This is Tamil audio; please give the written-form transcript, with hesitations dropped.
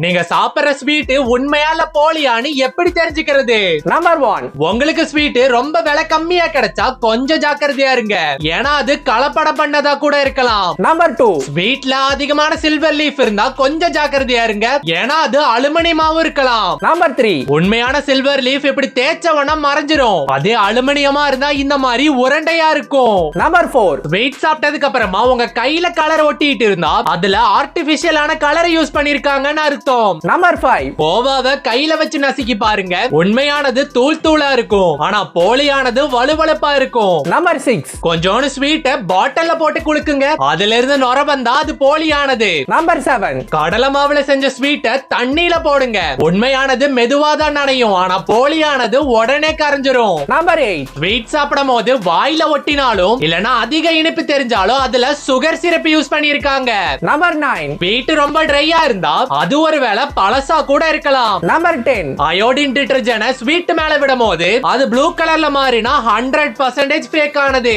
நீங்க சாப்பிடுற ஸ்வீட் உண்மையால போலியான்னு எப்படி தெரிஞ்சுக்கிறது? நம்பர் 1, உங்களுக்கு ஸ்வீட் ரொம்ப விலை கம்மியா கிடைச்சா கொஞ்சம் ஜாக்கிரதையா இருங்க. ஏன்னா அது கலப்படம் பண்ணதா கூட இருக்கலாம். நம்பர் 2, ஸ்வீட்ல அதிகமான சில்வர் லீஃப் இருந்தா கொஞ்சம் ஜாக்கிரதையா இருங்க. ஏன்னா அது அலுமினியமாவும் இருக்கலாம். நம்பர் 3, உண்மையான சில்வர் லீஃப் இப்படி தேய்ச்சவனா மறைஞ்சிரும். அதே அலுமினியமா இருந்தா இந்த மாதிரி உருண்டையா இருக்கும். நம்பர் 4, ஸ்வீட் சாப்பிட்டதுக்கு அப்புறமா உங்க கையில கலர் ஒட்டிட்டு இருந்தா அதுல ஆர்டிபிஷியலான கலர் யூஸ் பண்ணிருக்காங்கன்னு அர்த்தம். நம்பர் 5, கோவாவை கையில வச்சு நசுக்கி பாருங்க. உண்மையானது தூள் தூளா இருக்கும். ஆனா போலியானது வலுவலுப்பா இருக்கும். நம்பர் 6, கொஞ்சோண்டு ஸ்வீட்டை பாட்டில்ல போட்டு குளுக்குங்க. அதுல இருந்து நுர வந்தா அது போலியானது. நம்பர் 7, கடலை மாவுல செஞ்ச ஸ்வீட்டை தண்ணியில போடுங்க. உண்மையானது மெதுவாதான் நனையும். ஆனா போலியானது உடனே கரைஞ்சிரும். நம்பர் 8, ஸ்வீட் சாப்பிடும் போது வாயில ஒட்டினாலும் இல்லனா அதிக இனிப்பு தெரிஞ்சாலும் அதுல சுகர் சிரப் யூஸ் பண்ணிருக்காங்க. நம்பர் 9, ஸ்வீட் ரொம்ப ட்ரையா இருந்தா அது ஒருவேளை பழசா கூட இருக்கலாம். நம்பர் 10, அயோடின் டிட்டர்ஜென்ட் ஸ்வீட் மேல விடும் போது அது ப்ளூ கலர்ல மாறினா 100% ஃபேக் ஆனது.